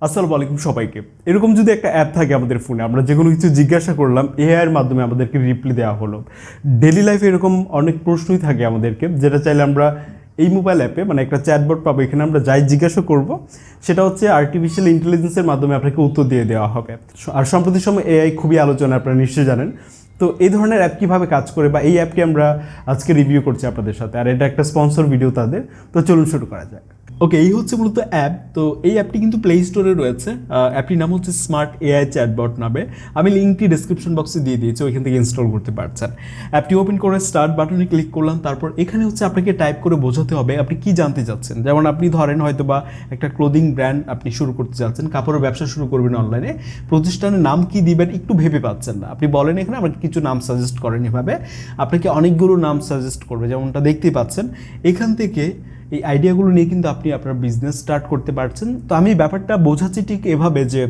আসসালামু আলাইকুম সবাইকে। এরকম যদি একটা অ্যাপ থাকে আমাদের ফোনে, আমরা যে কোনো কিছু জিজ্ঞাসা করলাম, এআইয়ের মাধ্যমে আমাদেরকে রিপ্লাই দেওয়া হলো। ডেলি লাইফে এরকম অনেক প্রশ্নই থাকে আমাদেরকে, যেটা চাইলে আমরা এই মোবাইল অ্যাপে মানে একটা চ্যাটবট পাবো, এখানে আমরা যাই জিজ্ঞাসা করব সেটা হচ্ছে আর্টিফিশিয়াল ইন্টেলিজেন্সের মাধ্যমে আপনাকে উত্তর দিয়ে দেওয়া হবে। আর সম্প্রতি সময় এআই খুবই আলোচনা, আপনারা নিশ্চয়ই জানেন। তো এই ধরনের অ্যাপ কীভাবে কাজ করে বা এই অ্যাপটি আমরা আজকে রিভিউ করছি আপনাদের সাথে, আর এটা একটা স্পন্সর ভিডিও তাদের। তো চলুন শুরু করা যাক। ওকে, এই হচ্ছে মূলত অ্যাপ। তো এই অ্যাপটি কিন্তু প্লে স্টোরে রয়েছে। অ্যাপটির নাম হচ্ছে স্মার্ট এআই চ্যাটবট নামে। আমি লিঙ্কটি ডেসক্রিপশন বক্সে দিয়ে দিয়েছি, ওইখান থেকে ইনস্টল করতে পারছেন। অ্যাপটি ওপেন করে স্টার্ট বাটনে ক্লিক করলাম। তারপর এখানে হচ্ছে আপনাকে টাইপ করে বোঝাতে হবে আপনি কি জানতে চাচ্ছেন। যেমন আপনি ধরেন হয়তো বা একটা ক্লোদিং ব্র্যান্ড আপনি শুরু করতে চাচ্ছেন, কাপড়ের ব্যবসা শুরু করবেন অনলাইনে, প্রতিষ্ঠানের নাম কি দিবেন একটু ভেবে পাচ্ছেন না। আপনি বলেন এখানে আমাকে কিছু নাম সাজেস্ট করেন, এভাবে আপনাকে অনেকগুলো নাম সাজেস্ট করবে, যেমনটা দেখতেই পাচ্ছেন। এখান থেকে এই আইডিয়াগুলো নিয়ে কিন্তু আপনি আপনার বিজনেস স্টার্ট করতে পারছেন। তো আমি ব্যাপারটা বোঝাচ্ছি ঠিক এভাবে যে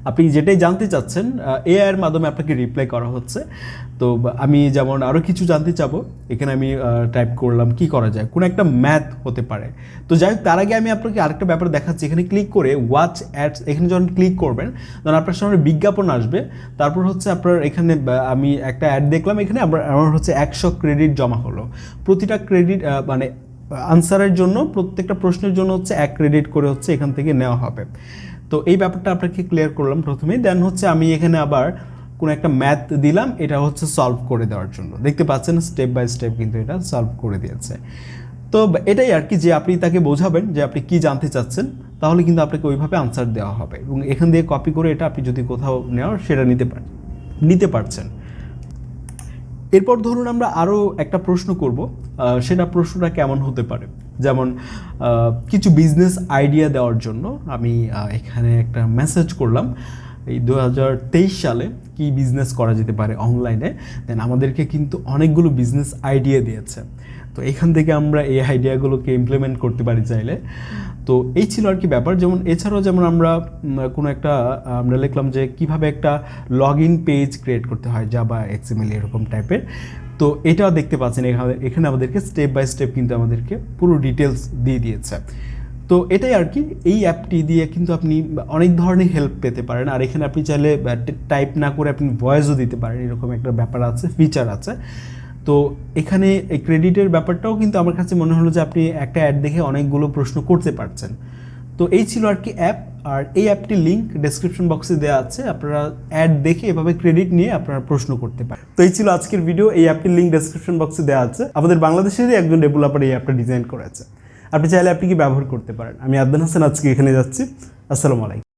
আপনি যেটাই জানতে চাচ্ছেন এআইয়ের মাধ্যমে আপনাকে রিপ্লাই করা হচ্ছে। তো আমি যেমন আরও কিছু জানতে চাবো, এখানে আমি টাইপ করলাম কি করা যায়, কোনো একটা ম্যাথ হতে পারে। তো যাই হোক, তার আগে আমি আপনাকে আরেকটা ব্যাপার দেখাচ্ছি। এখানে ক্লিক করে ওয়াচ অ্যাডস, এখানে যখন ক্লিক করবেন তখন আপনার সামনে বিজ্ঞাপন আসবে। তারপর হচ্ছে আপনার এখানে আমি একটা অ্যাড দেখলাম, এখানে আমার হচ্ছে 100 ক্রেডিট জমা হলো। প্রতিটা ক্রেডিট মানে আনসারের জন্য, প্রত্যেকটা প্রশ্নের জন্য হচ্ছে 1 ক্রেডিট করে হচ্ছে এখান থেকে নেওয়া হবে। তো এই ব্যাপারটা আপনাকে ক্লিয়ার করলাম প্রথমেই। দেন হচ্ছে আমি এখানে আবার কোনো একটা ম্যাথ দিলাম, এটা হচ্ছে সলভ করে দেওয়ার জন্য। দেখতে পাচ্ছেন স্টেপ বাই স্টেপ কিন্তু এটা সলভ করে দিয়েছে। তো এটাই আর কি, যে আপনি তাকে বোঝাবেন যে আপনি কি জানতে চাচ্ছেন, তাহলে কিন্তু আপনাকে ওইভাবে আনসার দেওয়া হবে। এবং এখান দিয়ে কপি করে এটা আপনি যদি কোথাও নেওয়ার সেটা নিতে পারছেন। এরপর ধরুন আমরা আরও একটা প্রশ্ন করব, সেটা প্রশ্নটা কেমন হতে পারে, যেমন কিছু বিজনেস আইডিয়া দেওয়ার জন্য আমি এখানে একটা মেসেজ করলাম, এই 2023 সালে কি বিজনেস করা যেতে পারে অনলাইনে। দেন আমাদেরকে কিন্তু অনেকগুলো বিজনেস আইডিয়া দিয়েছে। তো এখান থেকে আমরা এই আইডিয়াগুলোকে ইমপ্লিমেন্ট করতে পারি চাইলে। তো এই ছিল আর কি ব্যাপার। যেমন এছাড়াও যেমন আমরা কোনো একটা আমরা লিখলাম যে কিভাবে একটা লগ ইন পেজ ক্রিয়েট করতে হয়, জাভা এক্সএমএল এরকম টাইপের। তো এটাও দেখতে পাচ্ছেন এখানে আমাদেরকে স্টেপ বাই স্টেপ কিন্তু আমাদেরকে পুরো ডিটেলস দিয়ে দিয়েছে। তো এটাই আর কি, এই অ্যাপটি দিয়ে কিন্তু আপনি অনেক ধরনের হেল্প পেতে পারেন। আর এখানে আপনি চাইলে টাইপ না করে আপনি ভয়েসও দিতে পারেন, এরকম একটা ব্যাপার আছে, ফিচার আছে। তো এখানে এই ক্রেডিটের ব্যাপারটাও কিন্তু আমার কাছে মনে হলো যে আপনি একটা অ্যাড দেখে অনেকগুলো প্রশ্ন করতে পারছেন। তো এই ছিল আর কি অ্যাপ। আর এই অ্যাপটির লিঙ্ক ডেসক্রিপশন বক্সে দেওয়া আছে, আপনারা অ্যাড দেখে এভাবে ক্রেডিট নিয়ে আপনারা প্রশ্ন করতে পারেন। তো এই ছিল আজকের ভিডিও। এই অ্যাপটির লিঙ্ক ডেসক্রিপশন বক্সে দেওয়া আছে। আমাদের বাংলাদেশেরই একজন ডেভেলপার এই অ্যাপটা ডিজাইন করেছে। আপনি চাইলে অ্যাপটিকে ব্যবহার করতে পারেন। আমি আদনান হাসান আজকে এখানে যাচ্ছি। আসসালামু আলাইকুম।